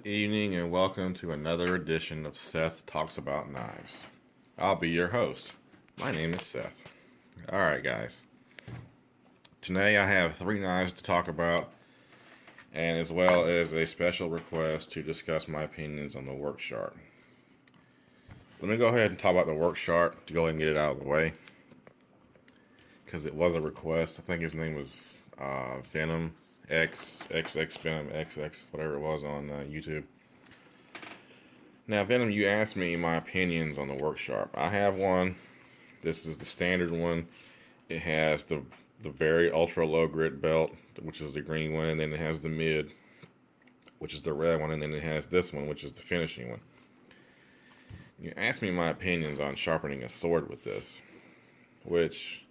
Good evening and welcome to another edition of Seth Talks About Knives. I'll be your host. My name is Seth. Alright, guys. Today I have three knives to talk about, and as well as a special request to discuss my opinions on the Work Sharp. Let me go ahead and talk about the Work Sharp to go ahead and get it out of the way, because it was a request. I think his name was Venom XX Venom XX, whatever it was on YouTube. Now, Venom, you asked me my opinions on the Work Sharp. I have one. This is the standard one. It has the very ultra low grit belt, which is the green one, and then it has the mid, which is the red one, and then it has this one, which is the finishing one. You asked me my opinions on sharpening a sword with this, which,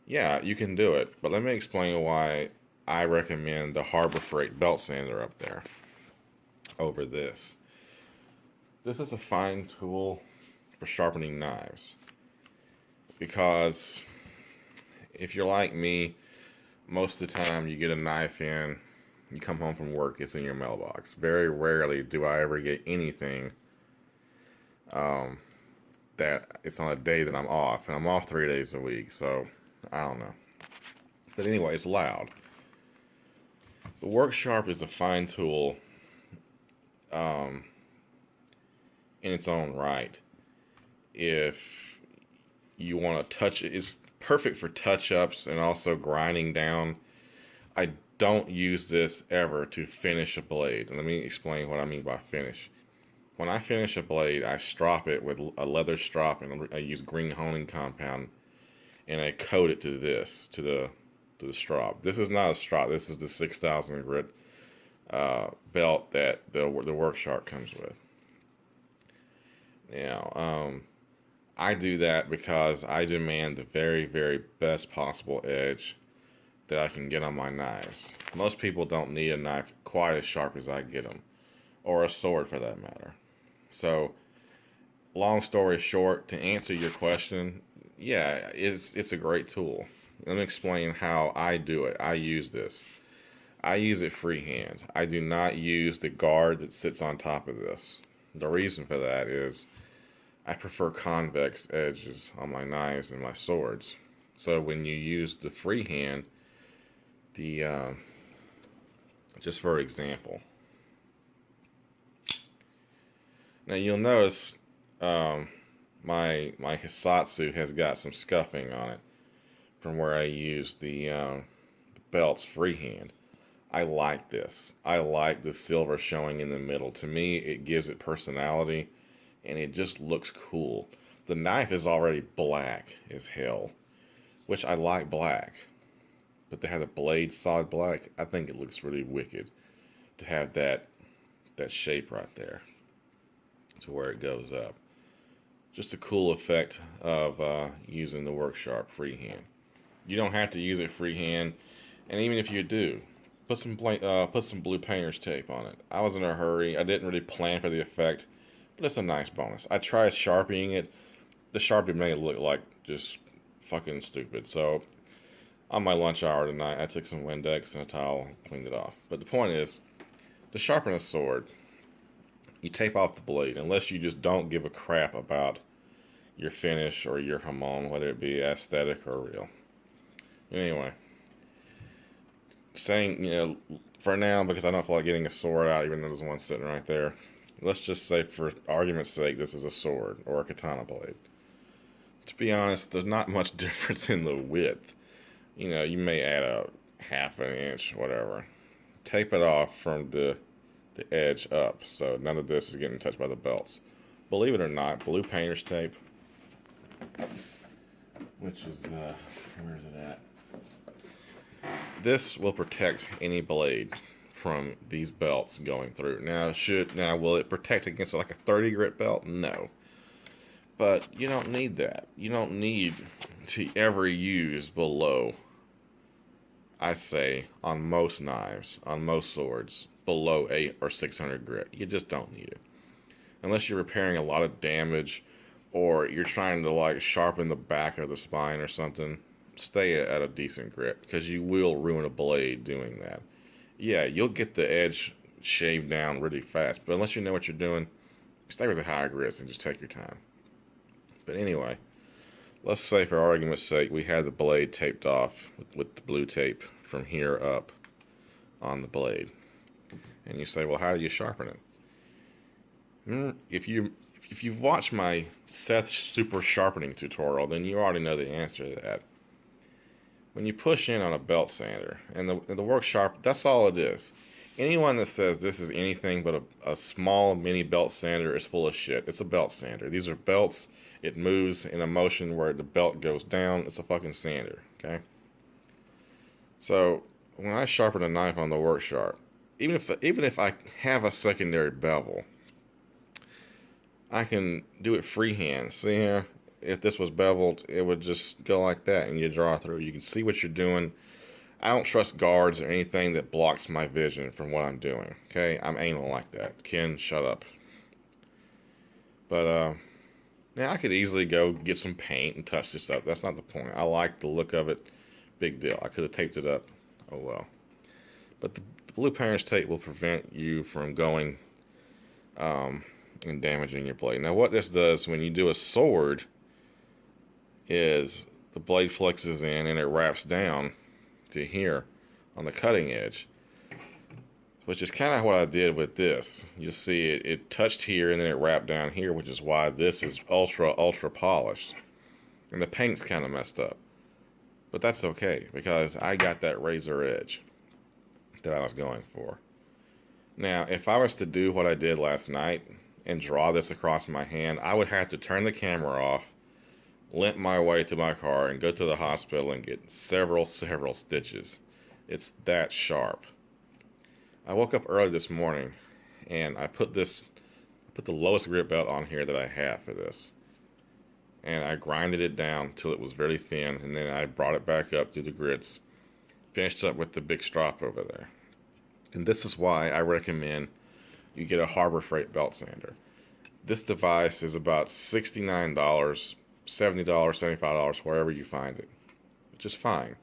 yeah, you can do it, but let me explain why I recommend the Harbor Freight belt sander up there over this. This is a fine tool for sharpening knives, because if you're like me, most of the time you get a knife in, you come home from work, it's in your mailbox. Very rarely do I ever get anything that it's on a day that I'm off, and I'm off 3 days a week, so I don't know. But anyway, it's loud. The Work Sharp is a fine tool in its own right. If you want to touch it, it's perfect for touch-ups and also grinding down. I don't use this ever to finish a blade. And let me explain what I mean by finish. When I finish a blade, I strop it with a leather strop, and I use green honing compound, and I coat it to the strop. This is not a strop. This is the 6,000 grit belt that the Work Sharp comes with. Now, I do that because I demand the very, very best possible edge that I can get on my knives. Most people don't need a knife quite as sharp as I get them, or a sword for that matter. So, long story short, to answer your question, yeah, it's a great tool. Let me explain how I do it. I use this. I use it freehand. I do not use the guard that sits on top of this. The reason for that is I prefer convex edges on my knives and my swords. So when you use the freehand, just for example, now you'll notice my Hisatsu has got some scuffing on it from where I use the belts freehand. I like this. I like the silver showing in the middle. To me, it gives it personality, and it just looks cool. The knife is already black as hell, which I like black, but to have the blade solid black, I think it looks really wicked to have that shape right there to where it goes up. Just a cool effect of using the Work Sharp freehand. You don't have to use it freehand, and even if you do, put some blue painter's tape on it. I was in a hurry. I didn't really plan for the effect, but it's a nice bonus. I tried sharpening it. The Sharpie made it look like just fucking stupid. So on my lunch hour tonight, I took some Windex and a towel and cleaned it off. But the point is, to sharpen a sword, you tape off the blade, unless you just don't give a crap about your finish or your hamon, whether it be aesthetic or real. Anyway, saying, for now, because I don't feel like getting a sword out, even though there's one sitting right there, let's just say, for argument's sake, this is a sword or a katana blade. To be honest, there's not much difference in the width. You may add a half an inch, whatever. Tape it off from the edge up, so none of this is getting touched by the belts. Believe it or not, blue painter's tape, which is, where is it at? This will protect any blade from these belts going through. Now will it protect against like a 30 grit belt? No. But you don't need that. You don't need to ever use below, I say, on most knives, on most swords, below 8 or 600 grit. You just don't need it. Unless you're repairing a lot of damage, or you're trying to like sharpen the back of the spine or something, stay at a decent grit, because you will ruin a blade doing that. Yeah, you'll get the edge shave down really fast. But unless you know what you're doing, stay with the higher grits and just take your time. But anyway, let's say for argument's sake we had the blade taped off with the blue tape from here up on the blade. And you say, well, how do you sharpen it? If you've watched my Seth super sharpening tutorial, then you already know the answer to that. When you push in on a belt sander, and the work sharp, that's all it is. Anyone that says this is anything but a small mini belt sander is full of shit. It's a belt sander. These are belts. It moves in a motion where the belt goes down. It's a fucking sander, okay? So when I sharpen a knife on the work sharp, even if I have a secondary bevel, I can do it freehand. See here? If this was beveled, it would just go like that and you draw through. You can see what you're doing. I don't trust guards or anything that blocks my vision from what I'm doing. Okay? I'm anal like that. Ken, shut up. But, yeah, I could easily go get some paint and touch this up. That's not the point. I like the look of it. Big deal. I could have taped it up. Oh well. But the Blue Parents tape will prevent you from going and damaging your blade. Now what this does when you do a sword is the blade flexes in and it wraps down to here on the cutting edge, which is kind of what I did with this. You see it touched here and then it wrapped down here, which is why this is ultra polished. And the paint's kind of messed up. But that's okay because I got that razor edge that I was going for. Now, if I was to do what I did last night and draw this across my hand, I would have to turn the camera off, limp my way to my car, and go to the hospital and get several stitches. It's that sharp. I woke up early this morning and I put the lowest grip belt on here that I have for this. And I grinded it down till it was very thin, and then I brought it back up through the grits, finished up with the big strop over there. And this is why I recommend you get a Harbor Freight belt sander. This device is about $69, $70, $75, wherever you find it, which is fine.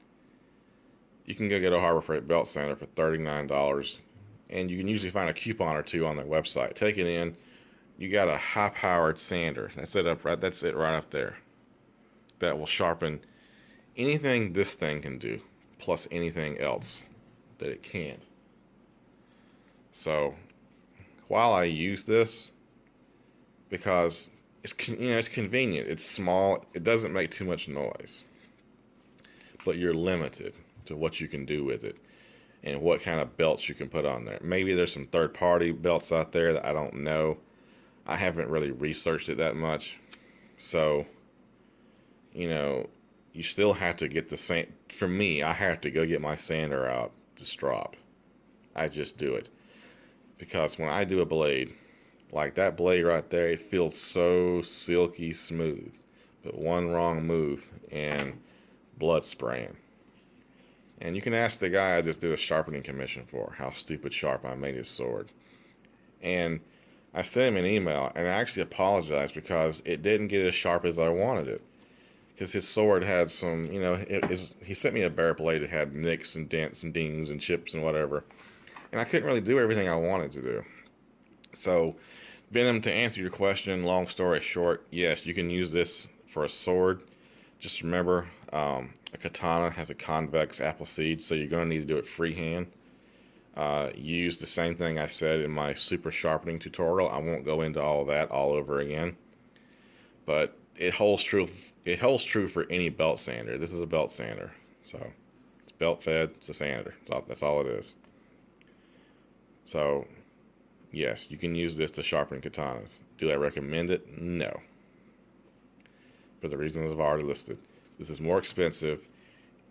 You can go get a Harbor Freight belt sander for $39, and you can usually find a coupon or two on their website. Take it in. You got a high-powered sander. That's it right up there. That will sharpen anything this thing can do, plus anything else that it can't. So, while I use this, because it's convenient, it's small, it doesn't make too much noise, but you're limited to what you can do with it and what kind of belts you can put on there. Maybe there's some third-party belts out there that I don't know. I haven't really researched it that much. So, you still have to get the same. For me, I have to go get my sander out to strop. I just do it. Because when I do a blade, like that blade right there, it feels so silky smooth. But one wrong move and blood spraying. And you can ask the guy I just did a sharpening commission for how stupid sharp I made his sword. And I sent him an email, and I actually apologized because it didn't get as sharp as I wanted it. Because his sword had some, he sent me a bare blade that had nicks and dents and dings and chips and whatever. And I couldn't really do everything I wanted to do. So, Venom, to answer your question, long story short, yes, you can use this for a sword. Just remember, a katana has a convex applique, so you're going to need to do it freehand. Use the same thing I said in my super sharpening tutorial. I won't go into all of that all over again, but it holds true. It holds true for any belt sander. This is a belt sander, so it's belt fed. It's a sander. That's all it is. So, yes, you can use this to sharpen katanas. Do I recommend it? No. For the reasons I've already listed, this is more expensive.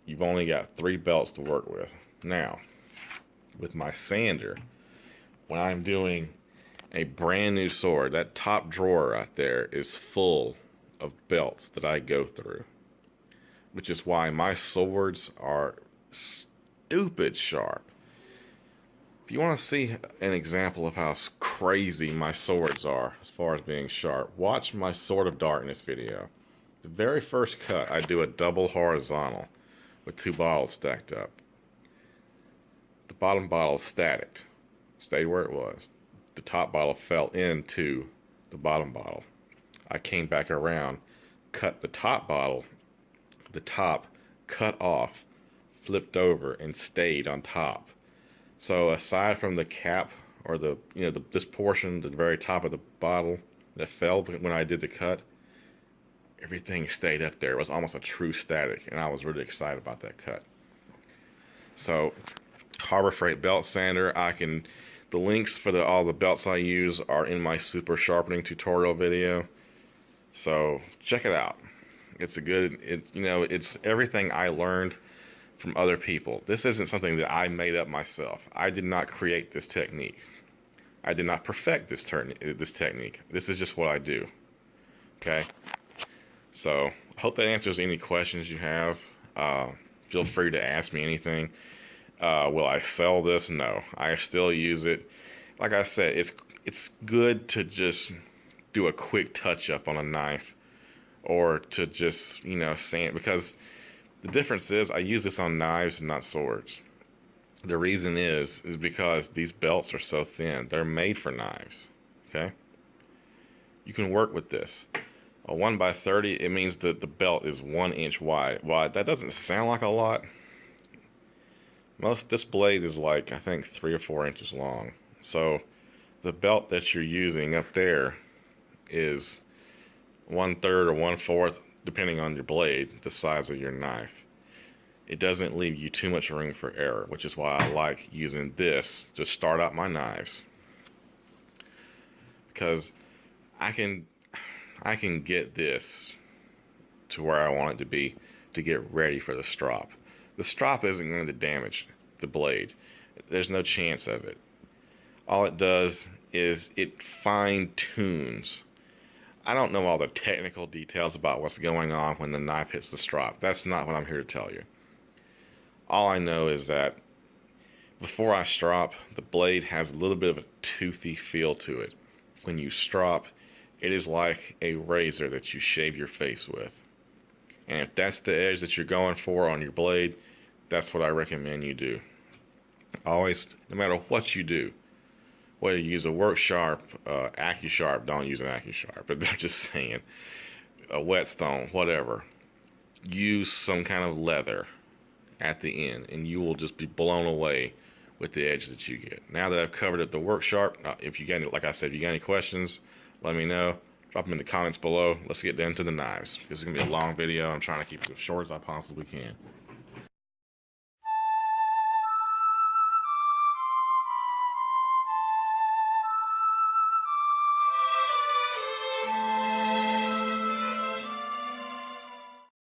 You've only got 3 belts to work with now. With my sander, when I'm doing a brand new sword, that top drawer right there is full of belts that I go through, which is why my swords are stupid sharp. If you want to see an example of how crazy my swords are as far as being sharp, watch my Sword of Darkness video. The very first cut, I do a double horizontal with 2 bottles stacked up. The bottom bottle is static, stayed where it was. The top bottle fell into the bottom bottle. I came back around, cut the top bottle, the top cut off, flipped over, and stayed on top. So aside from the cap or this portion, the very top of the bottle that fell when I did the cut, everything stayed up there. It was almost a true static, and I was really excited about that cut. So Harbor Freight belt sander, the links for all the belts I use are in my super sharpening tutorial video. So check it out. It's everything I learned from other people. This isn't something that I made up myself. I did not create this technique. I did not perfect this technique. This is just what I do. Okay? So I hope that answers any questions you have. Feel free to ask me anything. Will I sell this? No. I still use it. Like I said, it's good to just do a quick touch up on a knife, or to just, sand, because the difference is I use this on knives and not swords. The reason is because these belts are so thin. They're made for knives. Okay? You can work with this. A 1x30, it means that the belt is 1 inch wide. That doesn't sound like a lot. This blade is like, I think, 3 or 4 inches long. So the belt that you're using up there is 1/3 or 1/4, depending on your blade, the size of your knife. It doesn't leave you too much room for error, which is why I like using this to start out my knives. Because I can get this to where I want it to be to get ready for the strop. The strop isn't going to damage the blade. There's no chance of it. All it does is it fine-tunes. I don't know all the technical details about what's going on when the knife hits the strop. That's not what I'm here to tell you. All I know is that before I strop, the blade has a little bit of a toothy feel to it. When you strop, it is like a razor that you shave your face with. And if that's the edge that you're going for on your blade, that's what I recommend you do. Always, no matter what you do, whether you use a Work Sharp, AccuSharp, don't use an AccuSharp, but I'm just saying, a whetstone, whatever, use some kind of leather at the end, and you will just be blown away with the edge that you get. Now that I've covered it, the Work Sharp, if you got any, like I said, if you got any questions, let me know. Drop them in the comments below. Let's get down to the knives. This is going to be a long video. I'm trying to keep it as short as I possibly can.